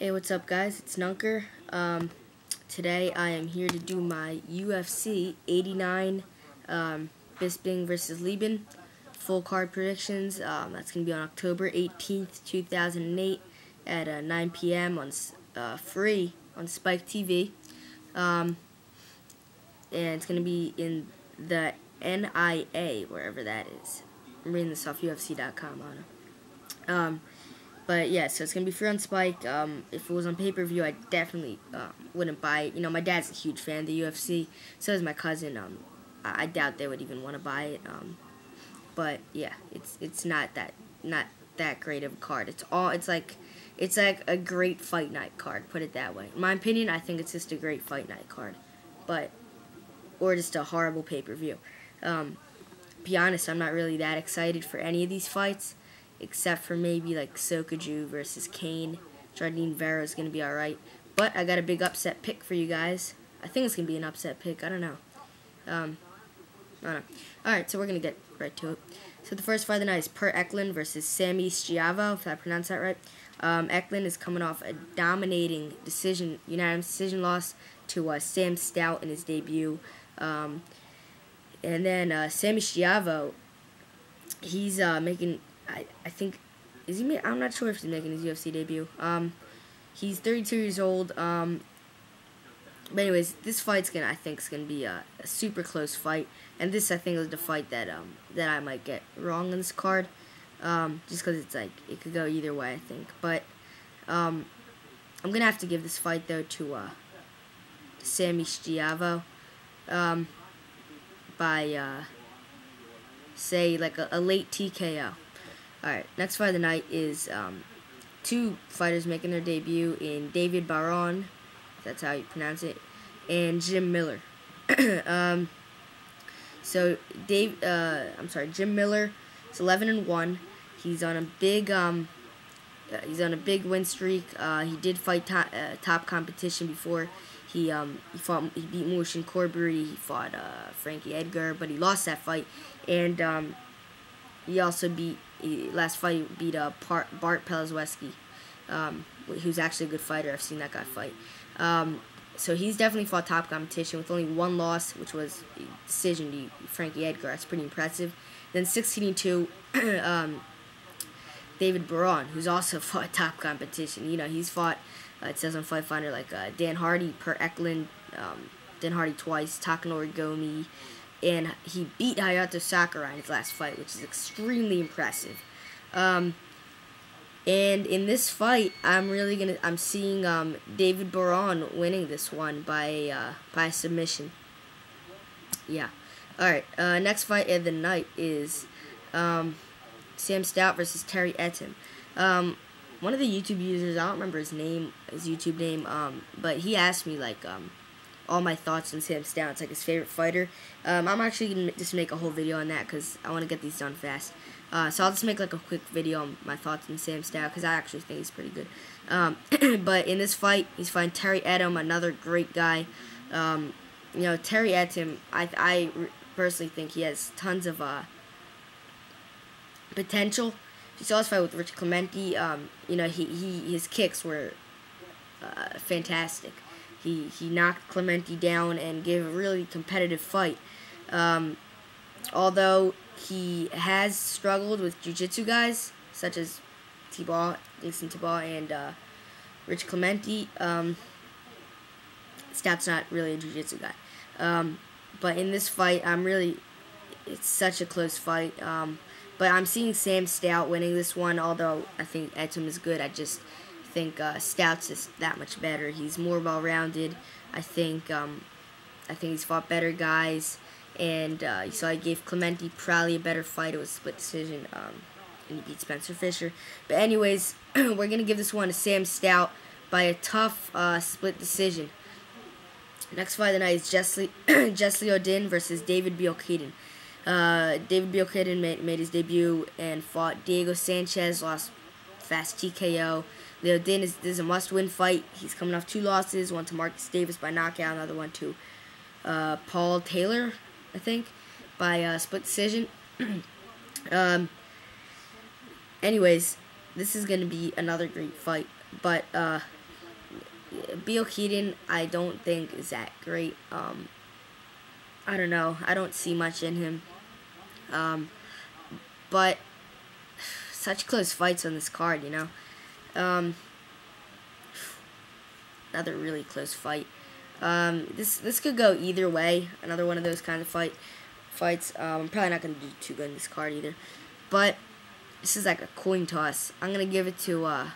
Hey, what's up, guys? It's Nunnker. Today I am here to do my UFC 89 Bisping versus Lieben full card predictions. That's going to be on October 18th, 2008 at 9 p.m. on free on Spike TV. And it's going to be in the NIA, wherever that is. I'm reading this off UFC.com on it. But yeah, so it's gonna be free on Spike. If it was on pay-per-view, I definitely wouldn't buy it. You know, my dad's a huge fan of the UFC. So is my cousin. I doubt they would even want to buy it. But yeah, it's not that great of a card. It's like a great fight night card. Put it that way. In my opinion, I think it's just a great fight night card, or just a horrible pay-per-view. Be honest, I'm not really that excited for any of these fights, except for maybe like Sokoju versus Kane. Jardine Vera is going to be alright. But I got a big upset pick for you guys. I think it's going to be an upset pick. I don't know. Alright, so we're going to get right to it. So the first fight of the night is Per Eklund versus Sammy Schiavo, if I pronounced that right. Eklund is coming off a dominating unanimous decision loss to Sam Stout in his debut. And then Sammy Schiavo, he's making... I think, I'm not sure if he's making his UFC debut. He's 32 years old. But anyways, this fight's I think is gonna be a super close fight, and this I think is the fight that I might get wrong on this card, just because it's like it could go either way, I think. But I'm gonna have to give this fight though to Sammy Schiavo, by say like a late TKO. Alright, next fight of the night is two fighters making their debut in David Baron, if that's how you pronounce it, and Jim Miller. So Jim Miller is 11-1. He's on a big win streak. He did fight top competition before. He beat Mushin Corbury. He fought Frankie Edgar, but he lost that fight. And he also last fight beat Bart Pelazweski, who's actually a good fighter. I've seen that guy fight. So he's definitely fought top competition with only one loss, which was a decision to Frankie Edgar. That's pretty impressive. Then 16-2, David Baron, who's also fought top competition. You know, he's fought, it says on Fight Finder, like Dan Hardy, Per Eklund, Dan Hardy twice, Takanori Gomi, and he beat Hayato Sakurai in his last fight, which is extremely impressive. And in this fight, I'm seeing David Baron winning this one by submission. Yeah. All right. Next fight of the night is Sam Stout versus Terry Etim. One of the YouTube users, I don't remember his YouTube name, but he asked me like all my thoughts on Sam Stout. It's like his favorite fighter. I'm actually going to just make a whole video on that because I want to get these done fast. So I'll just make like a quick video on my thoughts on Sam Stout because I actually think he's pretty good. But in this fight, he's fighting Terry Etim, another great guy. You know, Terry Etim, I personally think he has tons of potential. If you saw his fight with Rich Clemente, you know, his kicks were fantastic. He knocked Clemente down and gave a really competitive fight. Although he has struggled with jiu-jitsu guys, such as Jason Thibault, and Rich Clemente, Stout's not really a jiu-jitsu guy. But in this fight, it's such a close fight. But I'm seeing Sam Stout winning this one, although I think Etim is good. I just think Stout's just that much better. He's more well-rounded. I think he's fought better guys, and so I gave Clemente probably a better fight. It was a split decision, and he beat Spencer Fisher. But anyways, we're gonna give this one to Sam Stout by a tough split decision. Next fight of the night is Jesli Odin versus David Buchanan. David Buchanan made his debut and fought Diego Sanchez, lost fast TKO. Leo Din is a must-win fight. He's coming off 2 losses, one to Marcus Davis by knockout, another one to Paul Taylor, I think, by split decision. Anyways, this is going to be another great fight, but Beal Keaton, I don't think is that great. I don't know. I don't see much in him. But such close fights on this card, you know. Another really close fight. This could go either way. Another one of those kind of fights. I'm probably not going to do too good in this card either. But this is like a coin toss. I'm going to give it to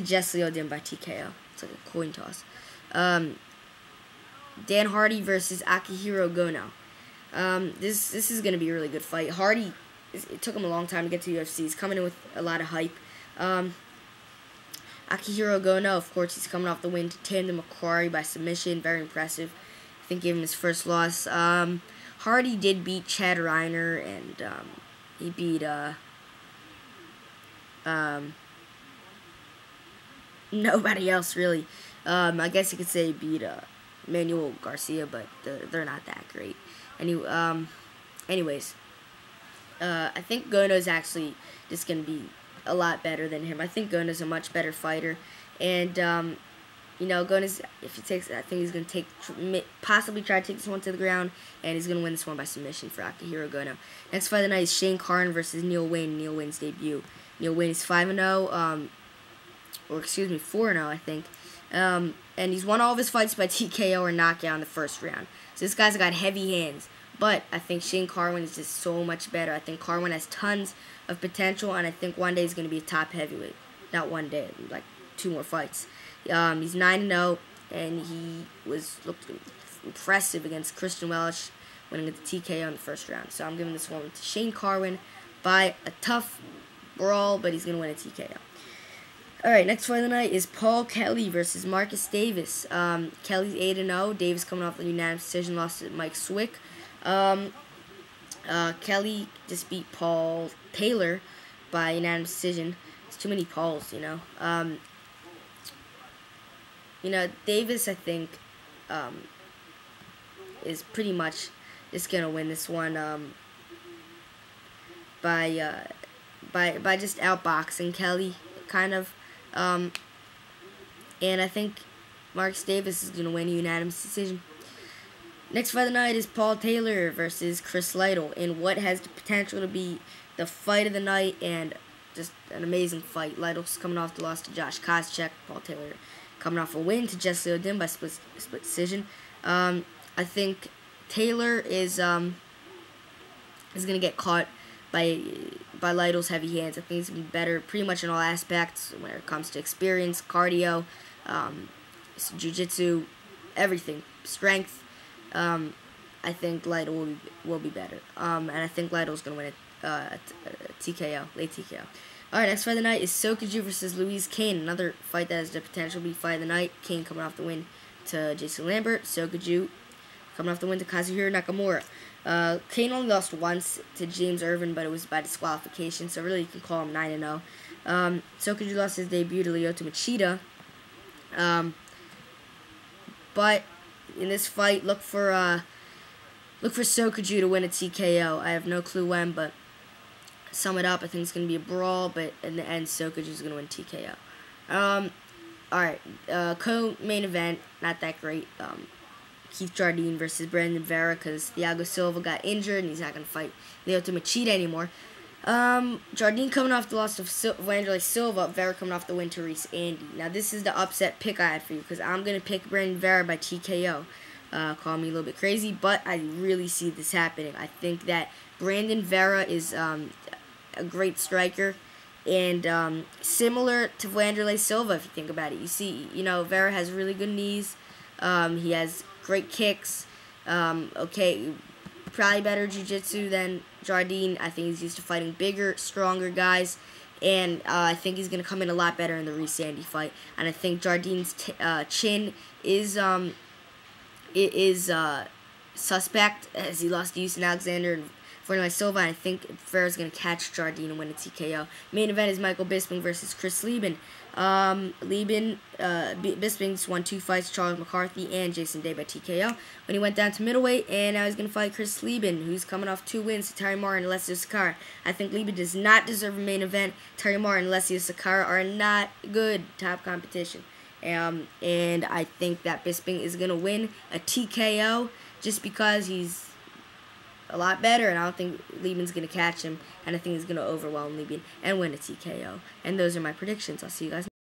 Jesse Odin by TKO. It's like a coin toss. Dan Hardy versus Akihiro Gono. This is going to be a really good fight. Hardy, it took him a long time to get to UFC. He's coming in with a lot of hype. Akihiro Gono, of course, he's coming off the win to Tandem Macquarie by submission. Very impressive. I think gave him his first loss. Hardy did beat Chad Reiner, and he beat nobody else really. I guess you could say he beat Manuel Garcia, but they're not that great. Anyways, I think Gono's actually just going to be a lot better than him. I think Gono's a much better fighter, and you know, Gono's, if he takes, I think he's going to possibly try to take this one to the ground, and he's going to win this one by submission for Akihiro Gono. Next fight of the night is Shane Carn versus Neil Wayne. Neil Wayne's debut. Neil Wayne is 5-0, or excuse me, 4-0, I think. And he's won all of his fights by TKO or knockout in the first round. So this guy's got heavy hands. But I think Shane Carwin is just so much better. I think Carwin has tons of potential, and I think one day he's going to be a top heavyweight. Not one day, like 2 more fights. He's 9-0, and he looked impressive against Christian Welch, winning the TKO in the first round. So I'm giving this one to Shane Carwin by a tough brawl, but he's going to win a TKO. Alright, next fight of the night is Paul Kelly versus Marcus Davis. Kelly's 8-0. Davis coming off the unanimous decision loss to Mike Swick. Kelly just beat Paul Taylor by unanimous decision. It's too many Pauls, you know. Davis, I think, is pretty much just gonna win this one by just outboxing Kelly, kind of. And I think Marcus Davis is gonna win a unanimous decision. Next fight of the night is Paul Taylor versus Chris Lytle in what has the potential to be the fight of the night and just an amazing fight. Lytle's coming off the loss to Josh Koscheck. Paul Taylor coming off a win to Jesse Odin by split decision. I think Taylor is gonna get caught by Lytle's heavy hands. I think he's gonna be better pretty much in all aspects when it comes to experience, cardio, jiu-jitsu, everything, strength. I think Lytle will be better. And I think Lytle's going to win a TKO, late TKO. Alright, next fight of the night is Sokoju versus Louise Kane. Another fight that has the potential to be fight of the night. Kane coming off the win to Jason Lambert. Sokoju coming off the win to Kazuhiro Nakamura. Kane only lost once to James Irvin, but it was by disqualification, so really you can call him 9-0. Sokoju lost his debut to Lyoto Machida. But in this fight, look for Sokoju to win a TKO. I have no clue when, but sum it up, I think it's going to be a brawl, but in the end, Sokoju is going to win TKO. Alright, co-main event, not that great. Keith Jardine versus Brandon Vera, because Thiago Silva got injured, and he's not going to fight Lyoto Machida anymore. Jardine coming off the loss of Wanderlei Silva, Vera coming off the win to Reese Andy. Now, this is the upset pick I had for you, because I'm going to pick Brandon Vera by TKO. Call me a little bit crazy, but I really see this happening. I think that Brandon Vera is a great striker, and similar to Wanderlei Silva, if you think about it. You see, Vera has really good knees. He has great kicks. Okay, probably better jiu-jitsu than Jardine. I think he's used to fighting bigger, stronger guys, and I think he's going to come in a lot better in the Reese Andy fight. And I think Jardine's chin is suspect, as he lost to Houston Alexander, and for Silva. I think Ferreira's going to catch Jardine and win a TKO. Main event is Michael Bisping versus Chris Lieben. Bisping just won 2 fights, Charles McCarthy and Jason Day by TKO. When he went down to middleweight, and now he's going to fight Chris Lieben, who's coming off 2 wins to Terry Martin and Alessio Sakara. I think Lieben does not deserve a main event. Terry Martin and Alessio Sakara are not good top competition. And I think that Bisping is going to win a TKO just because he's a lot better, and I don't think Lieben's going to catch him, and I think he's going to overwhelm Lieben and win a TKO. And those are my predictions. I'll see you guys.